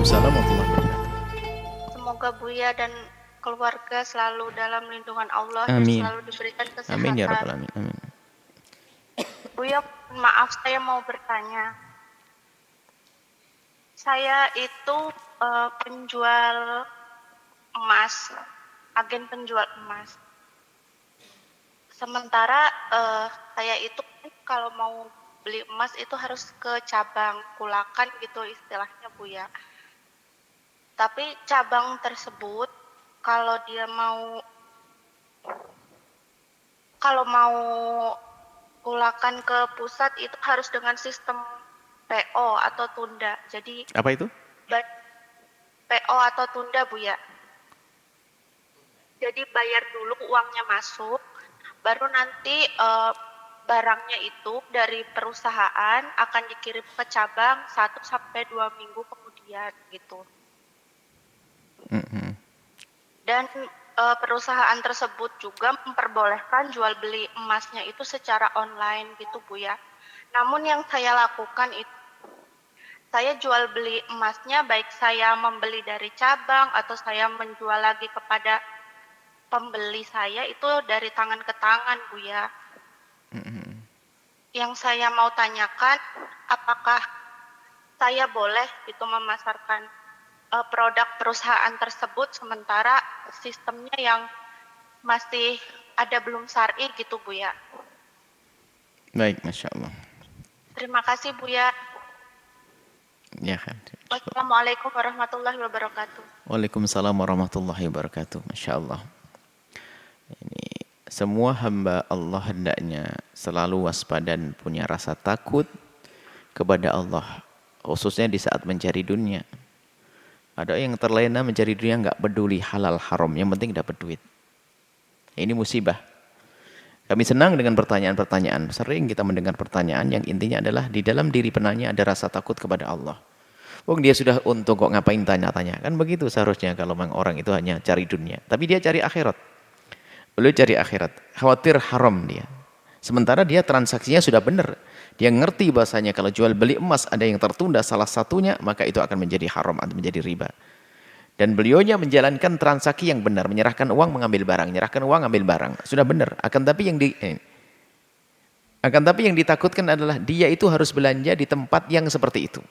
Waalaikumsalam warahmatullahi wabarakatuh. Semoga Buya dan keluarga selalu dalam lindungan Allah dan Amin. selalu diberikan Amin ya kesehatan. rabbal alamin. Amin. Buya, maaf saya mau bertanya. Saya itu penjual emas, agen penjual emas. Sementara saya itu kalau mau beli emas itu harus ke cabang Kulakan gitu istilahnya Buya. Tapi cabang tersebut kalau dia kalau mau Kulakan ke pusat itu harus dengan sistem PO atau tunda. Jadi Apa itu? PO atau tunda Buya. Jadi bayar dulu uangnya masuk, baru nanti barangnya itu dari perusahaan akan dikirim ke cabang 1 sampai 2 minggu kemudian gitu. Dan perusahaan tersebut juga memperbolehkan jual beli emasnya itu secara online gitu Bu ya. Namun yang saya lakukan itu saya jual beli emasnya baik saya membeli dari cabang atau saya menjual lagi kepada pembeli saya itu dari tangan ke tangan Bu ya. Yang saya mau tanyakan apakah saya boleh itu memasarkan produk perusahaan tersebut sementara sistemnya yang masih ada belum syar'i gitu Bu ya. Baik, Masya Allah. Terima kasih Bu ya. Ya kan. Wassalamualaikum warahmatullahi wabarakatuh. Waalaikumsalam warahmatullahi wabarakatuh. Masya Allah. Ini semua hamba Allah hendaknya selalu waspada dan punya rasa takut kepada Allah, khususnya di saat mencari dunia. Ada yang terlena mencari dunia nggak peduli halal haram, yang penting dapat duit. Ini musibah. Kami senang dengan pertanyaan-pertanyaan. Sering kita mendengar pertanyaan yang intinya adalah di dalam diri penanya ada rasa takut kepada Allah. Wong dia sudah untung kok ngapain tanya-tanya. Kan begitu seharusnya kalau memang orang itu hanya cari dunia. Tapi dia cari akhirat. Beliau cari akhirat. Khawatir haram dia. Sementara dia transaksinya sudah benar. Dia ngerti bahasanya kalau jual beli emas ada yang tertunda salah satunya, maka itu akan menjadi haram atau menjadi riba. Dan beliaunya menjalankan transaksi yang benar, menyerahkan uang mengambil barang, menyerahkan uang ambil barang, sudah benar. Akan tapi yang ditakutkan adalah dia itu harus belanja di tempat yang seperti itu.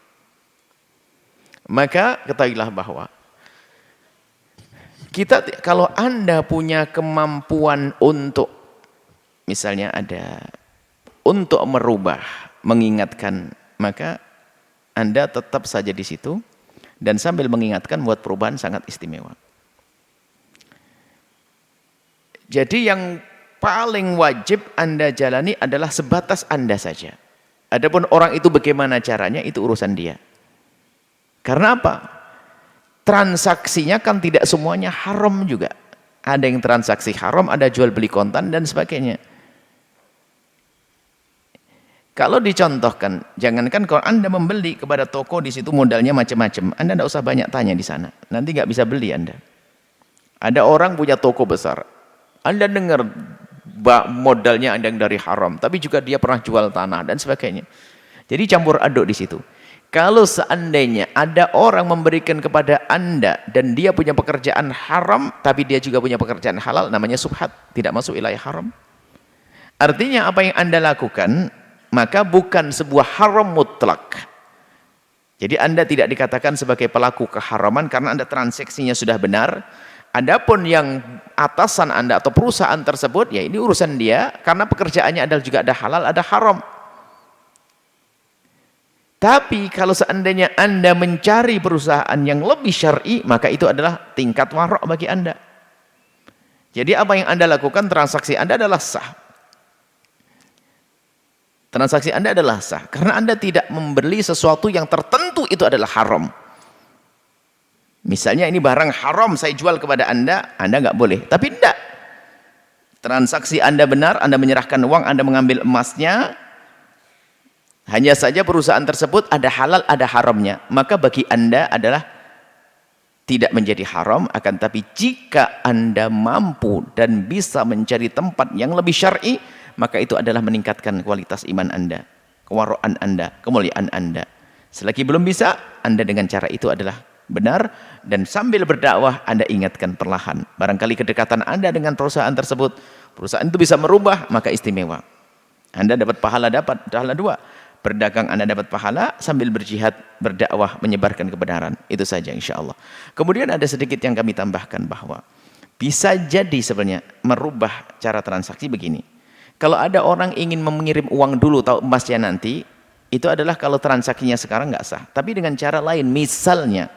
Maka ketahuilah bahwa kita kalau Anda punya kemampuan untuk misalnya ada untuk merubah, mengingatkan, maka Anda tetap saja di situ. Dan sambil mengingatkan buat perubahan sangat istimewa. Jadi yang paling wajib Anda jalani adalah sebatas Anda saja. Adapun orang itu bagaimana caranya, itu urusan dia. Karena apa? Transaksinya kan tidak semuanya haram juga. Ada yang transaksi haram, ada jual beli kontan dan sebagainya. Kalau dicontohkan, jangankan kalau Anda membeli kepada toko di situ modalnya macam-macam, Anda tidak usah banyak tanya di sana. Nanti nggak bisa beli Anda. Ada orang punya toko besar, Anda dengar modalnya Anda yang dari haram, tapi juga dia pernah jual tanah dan sebagainya. Jadi campur aduk di situ. Kalau seandainya ada orang memberikan kepada Anda dan dia punya pekerjaan haram, tapi dia juga punya pekerjaan halal, namanya subhat, tidak masuk wilayah haram. Artinya apa yang Anda lakukan maka bukan sebuah haram mutlak. Jadi Anda tidak dikatakan sebagai pelaku keharaman karena Anda transaksinya sudah benar. Adapun yang atasan Anda atau perusahaan tersebut, ya ini urusan dia karena pekerjaannya adalah juga ada halal, ada haram. Tapi kalau seandainya Anda mencari perusahaan yang lebih syar'i, maka itu adalah tingkat warok bagi Anda. Jadi apa yang Anda lakukan, transaksi Anda adalah sah. Transaksi Anda adalah sah karena Anda tidak membeli sesuatu yang tertentu itu adalah haram. Misalnya ini barang haram saya jual kepada Anda nggak boleh. Tapi tidak. Transaksi Anda benar, Anda menyerahkan uang, Anda mengambil emasnya. Hanya saja perusahaan tersebut ada halal, ada haramnya. Maka bagi Anda adalah tidak menjadi haram, akan tapi jika Anda mampu dan bisa mencari tempat yang lebih syar'i, maka itu adalah meningkatkan kualitas iman Anda, kewaraan Anda, kemuliaan Anda. Selagi belum bisa, Anda dengan cara itu adalah benar, dan sambil berdakwah Anda ingatkan perlahan. Barangkali kedekatan Anda dengan perusahaan tersebut, perusahaan itu bisa merubah, maka istimewa. Anda dapat pahala dua. Berdagang Anda dapat pahala, sambil berjihad, berdakwah, menyebarkan kebenaran. Itu saja insya Allah. Kemudian ada sedikit yang kami tambahkan bahwa bisa jadi sebenarnya merubah cara transaksi begini. Kalau ada orang ingin mengirim uang dulu tahu emasnya nanti, itu adalah kalau transaksinya sekarang nggak sah. Tapi dengan cara lain, misalnya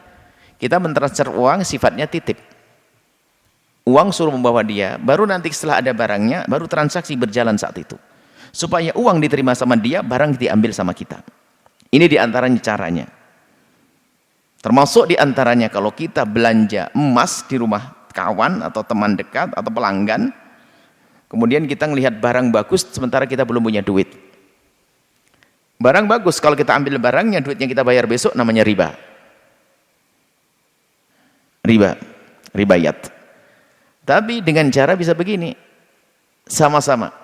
kita mentransfer uang sifatnya titip. Uang suruh membawa dia, baru nanti setelah ada barangnya, baru transaksi berjalan saat itu. Supaya uang diterima sama dia, barang diambil sama kita. Ini diantaranya caranya. Termasuk diantaranya kalau kita belanja emas di rumah kawan atau teman dekat atau pelanggan, kemudian kita melihat barang bagus sementara kita belum punya duit. Barang bagus, kalau kita ambil barangnya, duitnya kita bayar besok, namanya riba. Ribayat. Tapi dengan cara bisa begini, sama-sama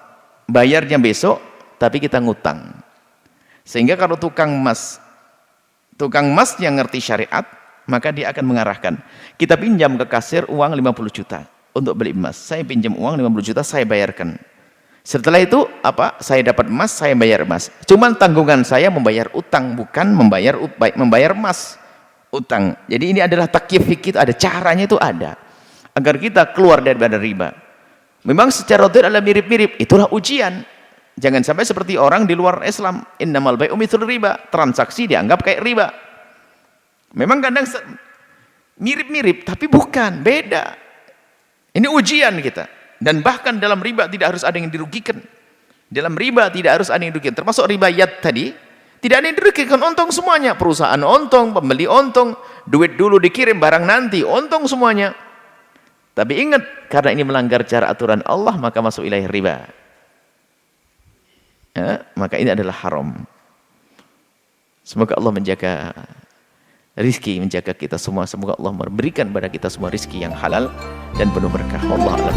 bayarnya besok, tapi kita ngutang. Sehingga kalau tukang emas yang ngerti syariat, maka dia akan mengarahkan. Kita pinjam ke kasir uang 50 juta untuk beli emas. Saya pinjam uang 50 juta, saya bayarkan. Setelah itu saya dapat emas, saya bayar emas. Cuman tanggungan saya membayar utang, bukan membayar emas. Utang. Jadi ini adalah takyif fikih, ada caranya, itu ada. Agar kita keluar daripada riba. Memang secara zahir adalah mirip-mirip, itulah ujian. Jangan sampai seperti orang di luar Islam, innamal bai'u mithlur riba, transaksi dianggap kayak riba. Memang kadang mirip-mirip, tapi bukan, beda. Ini ujian kita. Dan bahkan dalam riba tidak harus ada yang dirugikan. Dalam riba tidak harus ada yang dirugikan. Termasuk ribayat tadi, tidak ada yang dirugikan, untung semuanya. Perusahaan untung, pembeli untung, duit dulu dikirim, barang nanti, untung semuanya. Tapi ingat, karena ini melanggar cara aturan Allah, maka masuk wilayah riba. Ya, maka ini adalah haram. Semoga Allah menjaga rizki, menjaga kita semua. Semoga Allah memberikan kepada kita semua rizki yang halal dan penuh berkah. Allah a'lam.